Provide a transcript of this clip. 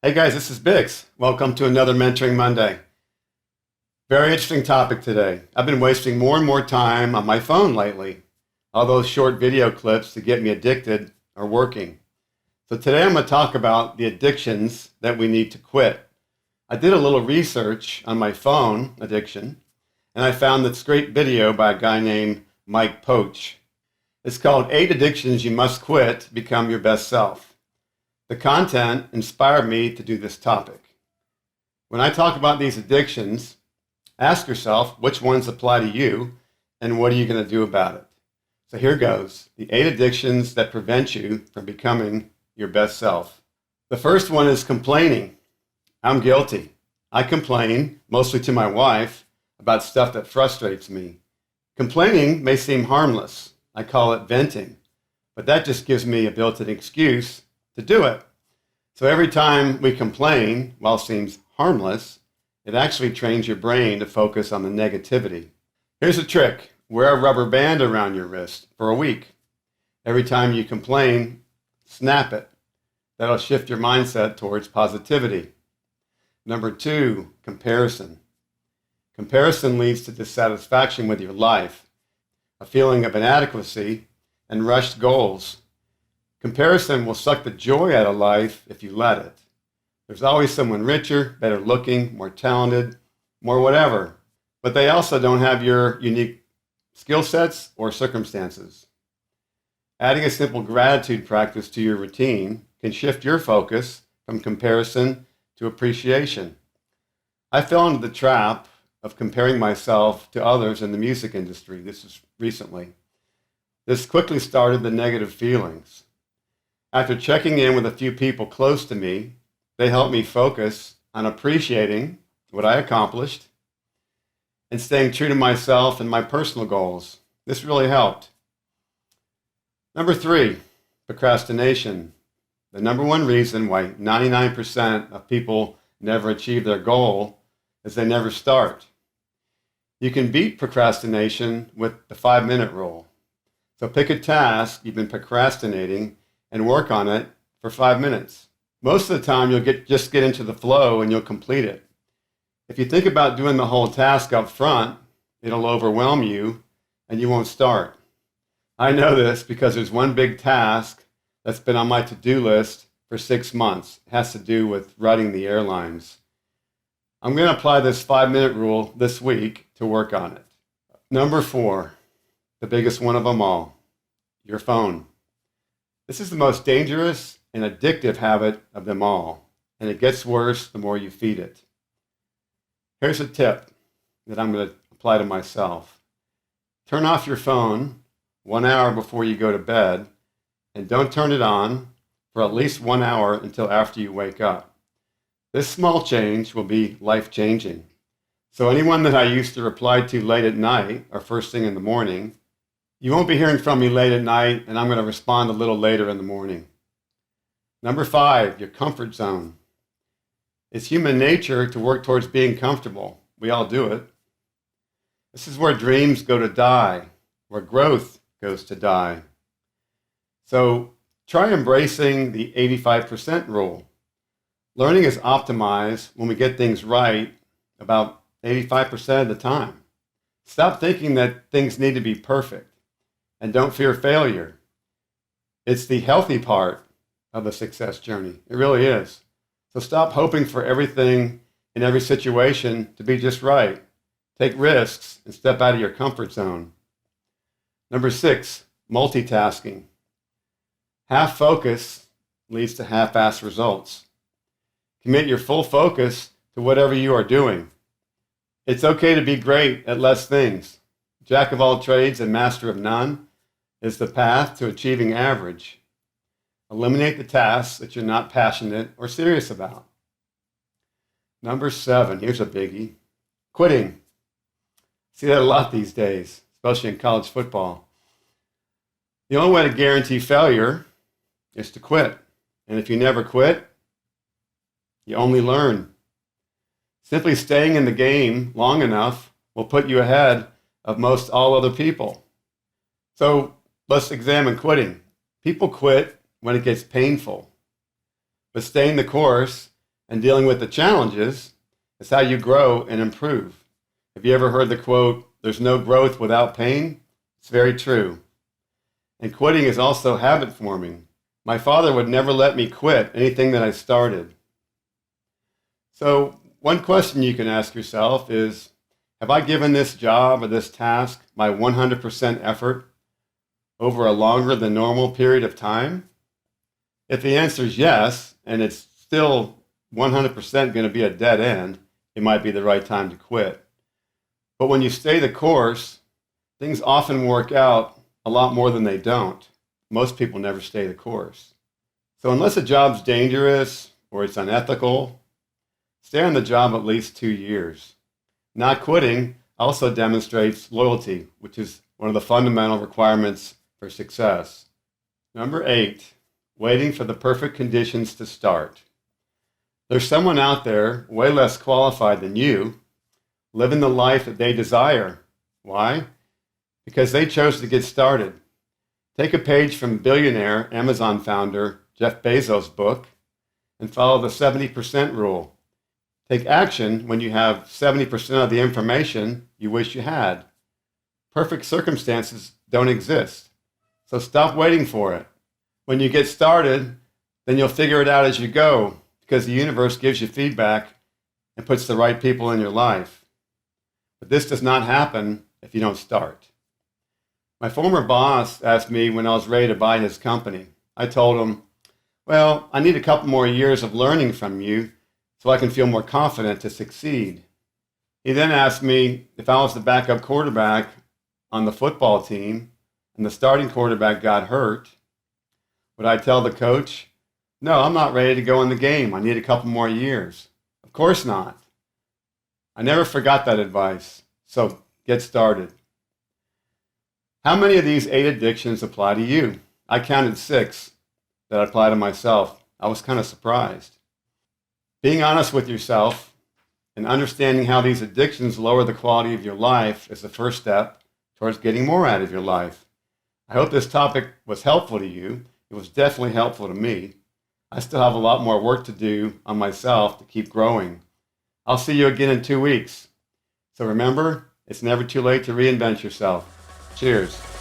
Hey guys, this is BiXX. Welcome to another Mentoring Monday. Very interesting topic today. I've been wasting more and more time on my phone lately. All those short video clips to get me addicted are working. So today I'm going to talk about the addictions that we need to quit. I did a little research on my phone addiction, and I found this great video by a guy named Mike Poach. It's called 8 Addictions You Must Quit to Become Your Best Self. The content inspired me to do this topic. When I talk about these addictions, ask yourself which ones apply to you and what are you going to do about it. So here goes, the 8 addictions that prevent you from becoming your best self. The first one is complaining. I'm guilty. I complain, mostly to my wife, about stuff that frustrates me. Complaining may seem harmless. I call it venting, but that just gives me a built-in excuse to do it. So every time we complain, while it seems harmless, it actually trains your brain to focus on the negativity. Here's a trick. Wear a rubber band around your wrist for a week. Every time you complain, snap it. That'll shift your mindset towards positivity. Number 2, comparison. Comparison leads to dissatisfaction with your life, a feeling of inadequacy, and rushed goals. Comparison will suck the joy out of life if you let it. There's always someone richer, better looking, more talented, more whatever, but they also don't have your unique skill sets or circumstances. Adding a simple gratitude practice to your routine can shift your focus from comparison to appreciation. I fell into the trap of comparing myself to others in the music industry. This is recently. This quickly started the negative feelings. After checking in with a few people close to me, they helped me focus on appreciating what I accomplished and staying true to myself and my personal goals. This really helped. Number 3, procrastination. The number one reason why 99% of people never achieve their goal is they never start. You can beat procrastination with the 5-minute rule. So pick a task you've been procrastinating and work on it for 5 minutes. Most of the time you'll just get into the flow and you'll complete it. If you think about doing the whole task up front, it'll overwhelm you and you won't start. I know this because there's one big task that's been on my to-do list for 6 months. It has to do with writing the airlines. I'm going to apply this 5-minute rule this week to work on it. Number 4, the biggest one of them all, your phone. This is the most dangerous and addictive habit of them all, and it gets worse the more you feed it. Here's a tip that I'm going to apply to myself. Turn off your phone 1 hour before you go to bed, and don't turn it on for at least 1 hour until after you wake up. This small change will be life-changing. So anyone that I used to reply to late at night or first thing in the morning, you won't be hearing from me late at night, and I'm going to respond a little later in the morning. Number 5, your comfort zone. It's human nature to work towards being comfortable. We all do it. This is where dreams go to die, where growth goes to die. So try embracing the 85% rule. Learning is optimized when we get things right about 85% of the time. Stop thinking that things need to be perfect and don't fear failure. It's the healthy part of the success journey. It really is. So stop hoping for everything in every situation to be just right. Take risks and step out of your comfort zone. Number 6, multitasking. Half focus leads to half-assed results. Commit your full focus to whatever you are doing. It's okay to be great at less things. Jack of all trades and master of none is the path to achieving average. Eliminate the tasks that you're not passionate or serious about. Number 7, here's a biggie. Quitting. See that a lot these days, especially in college football. The only way to guarantee failure is to quit. And if you never quit, you only learn. Simply staying in the game long enough will put you ahead of most all other people. So let's examine quitting. People quit when it gets painful, but staying the course And dealing with the challenges is how you grow and improve. Have you ever heard the quote, "There's no growth without pain"? It's very true. And quitting is also habit forming. My father would never let me quit anything that I started. So one question you can ask yourself is, have I given this job or this task my 100% effort over a longer than normal period of time? If the answer is yes, and it's still 100% going to be a dead end, it might be the right time to quit. But when you stay the course, things often work out a lot more than they don't. Most people never stay the course. So unless a job's dangerous or it's unethical, stay on the job at least 2 years. Not quitting also demonstrates loyalty, which is one of the fundamental requirements for success. Number 8, waiting for the perfect conditions to start. There's someone out there way less qualified than you, living the life that they desire. Why? Because they chose to get started. Take a page from billionaire Amazon founder Jeff Bezos' book and follow the 70% rule. Take action when you have 70% of the information you wish you had. Perfect circumstances don't exist, so stop waiting for it. When you get started, then you'll figure it out as you go, because the universe gives you feedback and puts the right people in your life. But this does not happen if you don't start. My former boss asked me when I was ready to buy his company. I told him, "Well, I need a couple more years of learning from you so I can feel more confident to succeed." He then asked me if I was the backup quarterback on the football team and the starting quarterback got hurt, would I tell the coach, "No, I'm not ready to go in the game. I need a couple more years"? Of course not. I never forgot that advice. So get started. How many of these 8 addictions apply to you? I counted 6 that apply to myself. I was kind of surprised. Being honest with yourself and understanding how these addictions lower the quality of your life is the first step towards getting more out of your life. I hope this topic was helpful to you. It was definitely helpful to me. I still have a lot more work to do on myself to keep growing. I'll see you again in 2 weeks. So remember, it's never too late to reinvent yourself. Cheers.